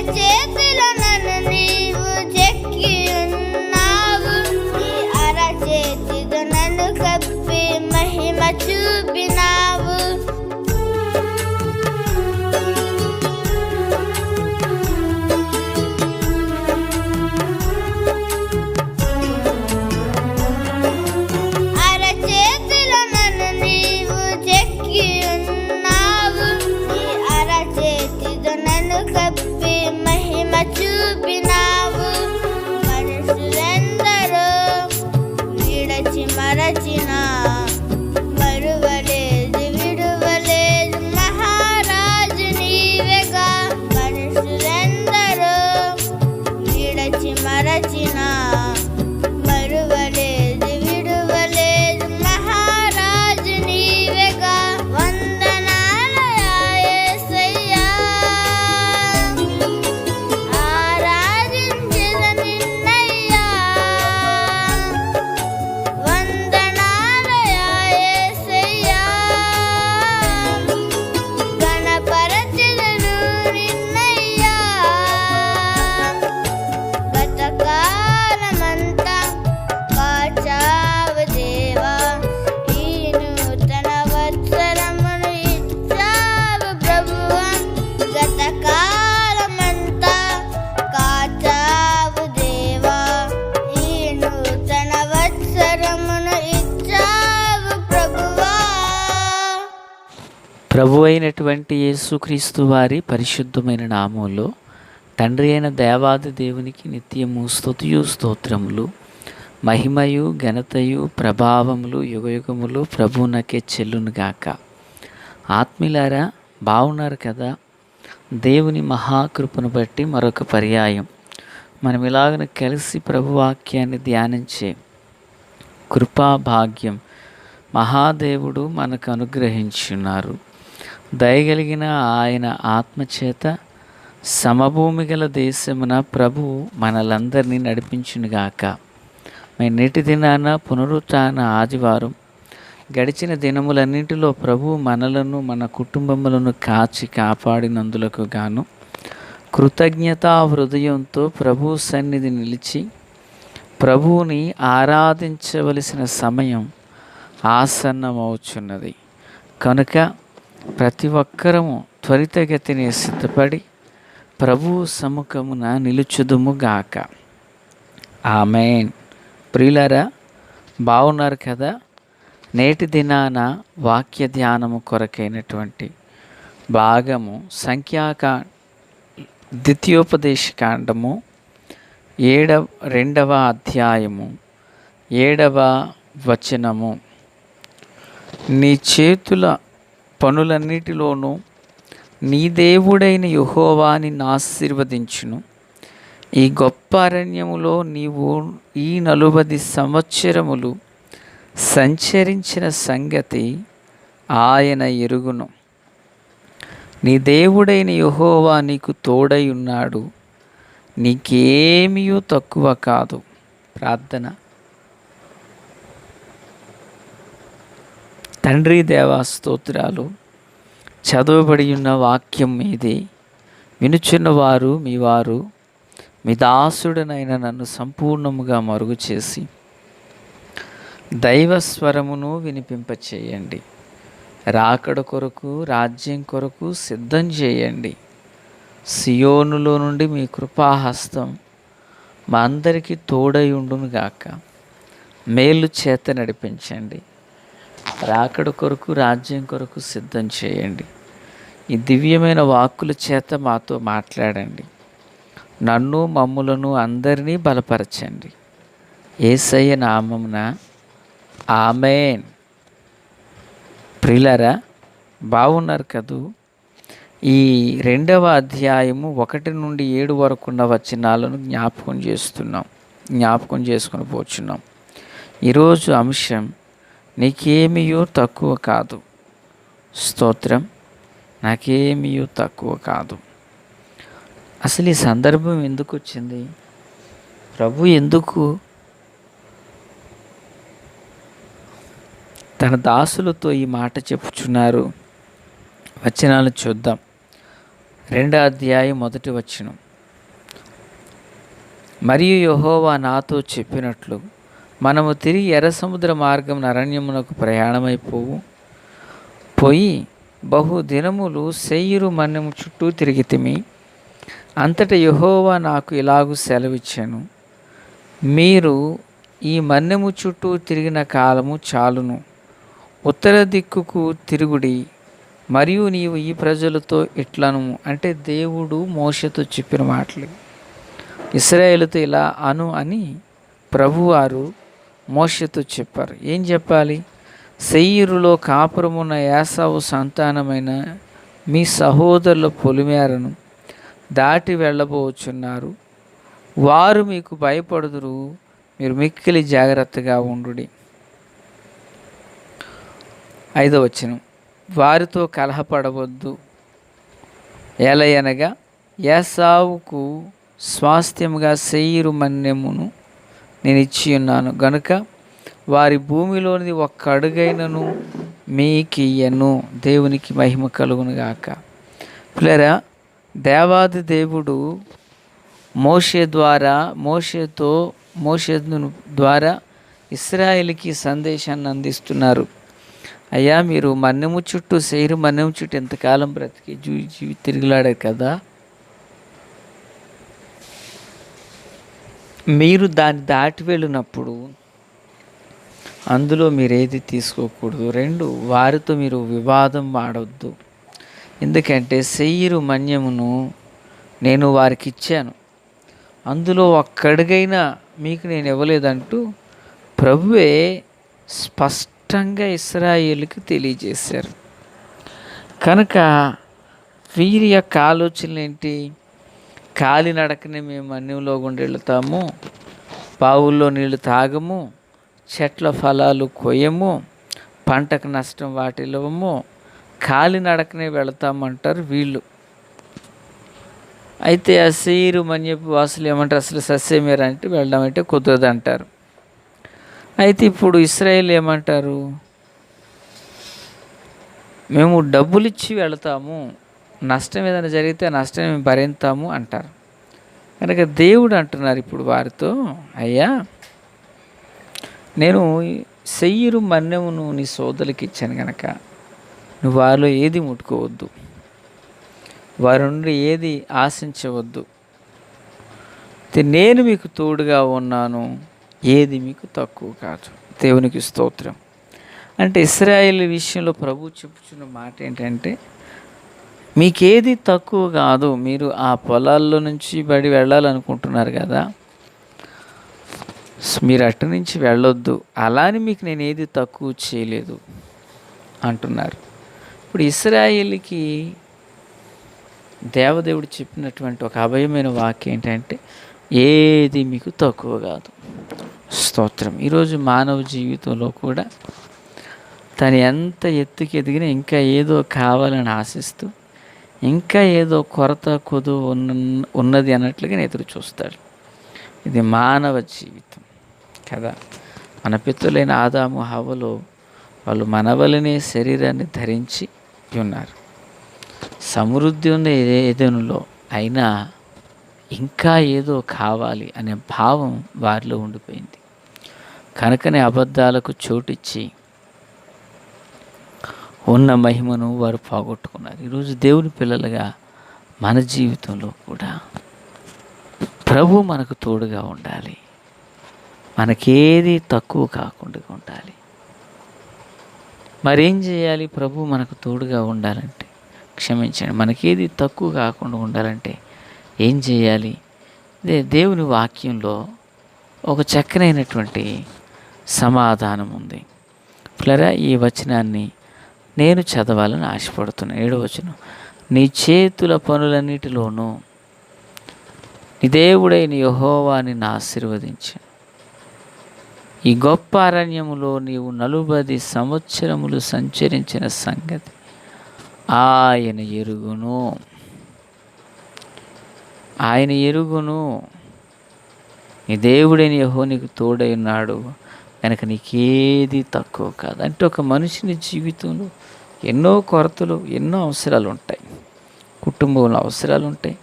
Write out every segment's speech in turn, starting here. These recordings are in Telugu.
అరచేతిలో నన్ను నీవు చెక్కి ఉన్నావు, నీ అరచేతితో నన్ను కప్పి మహిమ చూపినావు. అరచేతిలో నన్ను నీవు చెక్కి ఉన్నావు, నీ అరచేతితో నన్ను కప్పి మహిమ చూపినావు. మనుషులెందరో విడచి మరచిన మరువలేదు విడువలేదు మహారాజు నీవేగా. మనుషులెందరో విడచి మరచిన మరువలేదు విడువలేదు మహారాజు నీవేగా. వందనాలయా యేసయ్యా, ఆరాధించెద నిన్నయ్యా. వందనాలయా యేసయ్యా, గణపరచెదను నిన్నయ్యా. గతకాలమంతా కాచావు దేవా, ఈ నూతన వత్సరమును ఇచ్చావు ప్రభువా. గతకాలమంతా కాచావు దేవా, ఈ నూతన వత్సరమును ఇచ్చావు ప్రభువా. ప్రభు అయినటువంటి యేసుక్రీస్తు వారి పరిశుద్ధమైన నామంలో తండ్రి అయిన దేవాది దేవునికి నిత్యము స్తుతియు స్తోత్రములు, మహిమయు ఘనతయు ప్రభావములు యుగయుగములు ప్రభువునకే చెల్లునుగాక. ఆత్మీయులారా, బాగున్నారు కదా? దేవుని మహాకృపను బట్టి మరొక పర్యాయం మనం ఇలాగన కలిసి ప్రభువాక్యాన్ని ధ్యానించే కృపాభాగ్యం మహాదేవుడు మనకు అనుగ్రహించున్నారు. దయగలిగిన ఆయన ఆత్మచేత సమభూమి గల దేశమున ప్రభు మనలందరినీ నడిపించునుగాక. నేటి దినాన పునరుత్థాన ఆదివారం గడిచిన దినములన్నింటిలో ప్రభు మనలను మన కుటుంబములను కాచి కాపాడినందులకు గాను కృతజ్ఞతా హృదయంతో ప్రభు సన్నిధి నిలిచి ప్రభువుని ఆరాధించవలసిన సమయం ఆసన్నమవుచున్నది. కనుక ప్రతి ఒక్కరము త్వరితగతిని సిద్ధపడి ప్రభువు సముఖమున నిలుచుదుముగాక. ఆమేన్. ప్రియులారా, బాగున్నారు కదా? నేటి దినాన వాక్య ధ్యానము కొరకైనటువంటి భాగము ద్వితీయోపదేశకాండము 2వ అధ్యాయము 7వ వచనము. నీ చేతుల పనులన్నిటిలోనూ నీ దేవుడైన యెహోవా నిన్ను ఆశీర్వదించును. ఈ గొప్ప అరణ్యములో నీవు ఈ 40 సంవత్సరములు సంచరించిన సంగతి ఆయన ఎరుగును. నీ దేవుడైన యెహోవా నీకు తోడై ఉన్నాడు, నీకేమీ తక్కువ కాదు. ప్రార్థన. తండ్రి దేవా, స్తోత్రాలు. చదవబడి ఉన్న వాక్యం మీది వినుచున్నవారు మీ వారు, మీ దాసుడనైన నన్ను సంపూర్ణముగా మరుగు చేసి దైవస్వరమును వినిపింపచేయండి. రాకడ కొరకు, రాజ్యం కొరకు సిద్ధం చేయండి. సియోనులో నుండి మీ కృపాహస్తం మా అందరికీ తోడై ఉండునుగాక. మేలు చేత నడిపించండి. రాకడ కొరకు, రాజ్యం కొరకు సిద్ధం చేయండి. ఈ దివ్యమైన వాక్కుల చేత మాతో మాట్లాడండి. నన్ను, మమ్ములను అందరినీ బలపరచండి. యేసయ్య నామమున ఆమేన్. ప్రియులారా, బాగున్నారు కదూ? ఈ 2వ అధ్యాయము 1 నుండి 7 వరకు ఉన్న వచనాలను జ్ఞాపకం చేసుకొని పోచున్నాం. ఈరోజు అంశం నీకేమీ తక్కువ కాదు. స్తోత్రం. నాకేమీ తక్కువ కాదు. అసలు ఈ సందర్భం ఎందుకు వచ్చింది? ప్రభు ఎందుకు తన దాసులతో ఈ మాట చెప్పుచున్నారు? వచనాలు చూద్దాం. 2వ అధ్యాయం 1వ వచనం. మరియు యెహోవా నాతో చెప్పినట్లు, మనము తిరిగి ఎర్ర సముద్ర మార్గం అరణ్యమునకు పోయి బహు దినములు శేయీరు మన్యము చుట్టూ తిరిగితిమి. అంతటా యెహోవా నాకు ఇలాగు సెలవిచ్చాను, మీరు ఈ మన్యము చుట్టూ తిరిగిన కాలము చాలును. ఉత్తర దిక్కుకు తిరుగుడి. మరియు నీవు ఈ ప్రజలతో ఇట్లను, అంటే దేవుడు మోషేతో చెప్పిన మాటలు, ఇశ్రాయేలుతో ఇలా అను అని ప్రభువారు మోషేతో చెప్పారు. ఏం చెప్పాలి? శేయీరులో కాపురమున్న ఏశావు సంతానమైన మీ సహోదరుల పొలిమేరను దాటి వెళ్ళబోచున్నారు. వారు మీకు భయపడుదురు. మీరు మిక్కిలి జాగ్రత్తగా ఉండుడి. 5వ వచనం, వారితో కలహపడవద్దు. ఎలయనగా ఏశావుకు స్వాస్థ్యముగా శేయీరు మన్యమును నేను ఇచ్చి ఉన్నాను గనుక వారి భూమిలోనిది ఒక్క అడుగైనను మీకియ్యను. దేవునికి మహిమ కలుగును గాక. పిల్లరా, దేవాది దేవుడు మోషే ద్వారా ఇశ్రాయేలుకి సందేశాన్ని అందిస్తున్నారు. అయ్యా, మీరు మన్యము చుట్టూ శేయీరు మన్యము చుట్టూ ఎంతకాలం బ్రతికి తిరుగులాడారు కదా, మీరు దాన్ని దాటి వెళ్ళినప్పుడు అందులో మీరు ఏది తీసుకోకూడదు. 2, వారితో మీరు వివాదం ఆడవద్దు. ఎందుకంటే శేయీరు మన్యమును నేను వారికి ఇచ్చాను, అందులో ఒక్కడిగైనా మీకు నేను ఇవ్వలేదంటూ ప్రభువే స్పష్టంగా ఇశ్రాయేలుకి తెలియజేశారు. కనుక వీరి యొక్క ఆలోచనలు ఏంటి? కాలినడకనే మేము మన్యంలో గుండా వెళుతాము, బావుల్లో నీళ్లు తాగము, చెట్ల ఫలాలు కొయ్యము, పంటకు నష్టం వాటిల్లవము, కాలినడకనే వెళతామంటారు వీళ్ళు. అయితే ఆ శేయీరు మన్యపు వాసులు ఏమంటారు? అసలు సస్యమేర అంటే వెళ్ళడం కుదరదు అంటారు. అయితే ఇప్పుడు ఇశ్రాయేల్ ఏమంటారు? మేము డబ్బులు ఇచ్చి వెళతాము, నష్టం ఏదైనా జరిగితే నష్టం మేము భరిస్తాము అంటారు. కనుక దేవుడు అంటున్నారు ఇప్పుడు వారితో, అయ్యా, నేను శేయీరు మన్యమును నీ సోదరులకి ఇచ్చాను కనుక నువ్వు వారిలో ఏది ముట్టుకోవద్దు, వారి నుండి ఏది ఆశించవద్దు. నేను మీకు తోడుగా ఉన్నాను, ఏది మీకు తక్కువ కాదు. దేవునికి స్తోత్రం. అంటే ఇశ్రాయేలు విషయంలో ప్రభు చెప్పుచున్న మాట ఏంటంటే, మీకేది తక్కువ కాదు. మీరు ఆ పొలాల్లో నుంచి బడి వెళ్ళాలనుకుంటున్నారు కదా, మీరు అటు నుంచి వెళ్ళొద్దు, అలానే మీకు నేను ఏది తక్కువ చేయలేదు అంటున్నారు. ఇప్పుడు ఇశ్రాయేలుకి దేవదేవుడు చెప్పినటువంటి ఒక అభయమైన వాక్యం ఏంటంటే, ఏది మీకు తక్కువ కాదు. స్తోత్రం. ఈరోజు మానవ జీవితంలో కూడా తను ఎంత ఎత్తుకి ఎదిగినా ఇంకా ఏదో కావాలని ఆశిస్తూ, ఇంకా ఏదో కొరత కొదువు ఉన్నది అన్నట్లుగా ఎదురు చూస్తాడు. ఇది మానవ జీవితం కదా. మన పితరులైన ఆదాము హవ్వలు వాళ్ళు మనవలనే శరీరాన్ని ధరించి ఉన్నారు. సమృద్ధి ఉంది ఏదెనులో, అయినా ఇంకా ఏదో కావాలి అనే భావం వారిలో ఉండిపోయింది. కనుకనే అబద్ధాలకు చోటిచ్చి ఉన్న మహిమను వారు పోగొట్టుకున్నారు. ఈరోజు దేవుని పిల్లలుగా మన జీవితంలో కూడా ప్రభు మనకు తోడుగా ఉండాలి, మనకేది తక్కువ కాకుండా ఉండాలి. మరేం చేయాలి? ప్రభు మనకు తోడుగా ఉండాలంటే, క్షమించండి, మనకేది తక్కువ కాకుండా ఉండాలంటే ఏం చేయాలి? దేవుని వాక్యంలో ఒక చక్కనైనటువంటి సమాధానం ఉంది. పిల్లరా, ఈ వచనాన్ని నేను చదవాలని ఆశపడుతున్నాను. 7వ వచనం, నీ చేతుల పనులన్నిటిలోనూ నీ దేవుడైన యెహోవాని ఆశీర్వదించు. ఈ గొప్ప అరణ్యములో నీవు 40 సంవత్సరములు సంచరించిన సంగతి ఆయన ఎరుగును. ఆయన ఎరుగును. నీ దేవుడైన యెహోవా నీకు తోడై ఉన్నాడు కనుక నీకేది తక్కువ కాదు. అంటే ఒక మనిషిని జీవితంలో ఎన్నో కొరతలు, ఎన్నో అవసరాలు ఉంటాయి. కుటుంబంలో అవసరాలు ఉంటాయి,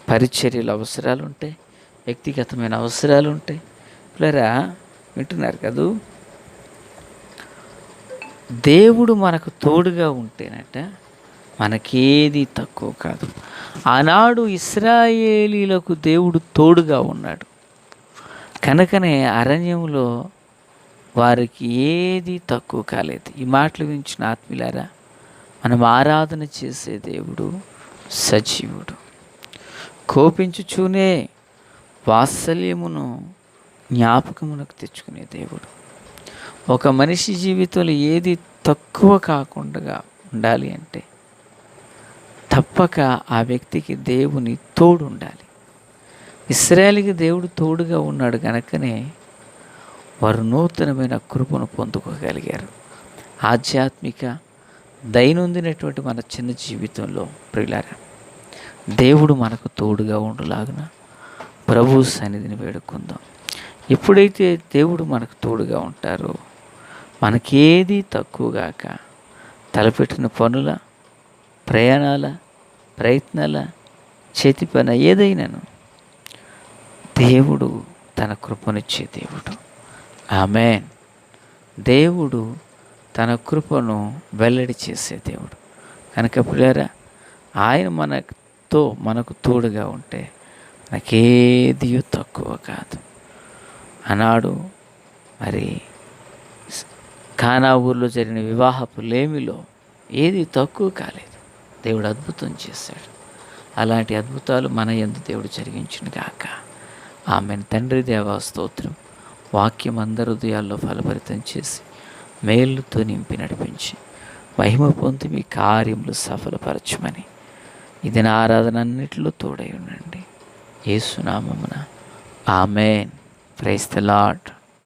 పరిచర్యలు అవసరాలు ఉంటాయి, వ్యక్తిగతమైన అవసరాలు ఉంటాయి. పిల్లరా వింటున్నారు కదూ? దేవుడు మనకు తోడుగా ఉంటేనట మనకేది తక్కువ కాదు. ఆనాడు ఇశ్రాయేలీలకు దేవుడు తోడుగా ఉన్నాడు కనుకనే అరణ్యంలో వారికి ఏది తక్కువ కాలేదు. ఈ మాటలు వించిన ఆత్మీయులారా, మనం ఆరాధన చేసే దేవుడు సజీవుడు, కోపించుచూనే వాత్సల్యమును జ్ఞాపకమునకు తెచ్చుకునే దేవుడు. ఒక మనిషి జీవితంలో ఏది తక్కువ కాకుండా ఉండాలి అంటే తప్పక ఆ వ్యక్తికి దేవుని తోడు ఉండాలి. ఇశ్రాయేలుకి దేవుడు తోడుగా ఉన్నాడు కనుకనే వారు నూతనమైన కృపను పొందుకోగలిగారు. ఆధ్యాత్మిక దైనందినటువంటి మన చిన్న జీవితంలో ప్రియులారా, దేవుడు మనకు తోడుగా ఉండులాగున ప్రభు సన్నిధిని వేడుకుందాం. ఎప్పుడైతే దేవుడు మనకు తోడుగా ఉంటారో మనకేది తక్కువగాక తలపెట్టిన పనుల, ప్రయాణాల, ప్రయత్నాల, చేతి పని ఏదైనాను దేవుడు తన కృపనిచ్చే దేవుడు. ఆమేన్. దేవుడు తన కృపను వెల్లడి చేసే దేవుడు కనుక పిల్లరా, ఆయన మనకు తోడుగా ఉంటే మనకేది తక్కువ కాదు. ఆనాడు మరి కానా ఊర్లో జరిగిన వివాహపు లేమిలో ఏది తక్కువ కాలేదు. దేవుడు అద్భుతం చేశాడు. అలాంటి అద్భుతాలు మన యందు దేవుడు జరిగించును గాక. ఆమెను తండ్రి దేవా స్తోత్రం. వాక్యం అందరి హృదయాల్లో ఫలభరితం చేసి మేలుతో నింపి నడిపించి మహిమ పొంది మీ కార్యములు సఫలపరచమని ఇది నా ఆరాధన అన్నిటిలో తోడై ఉండండి. యేసు నామమున ఆమేన్. Praise the lord.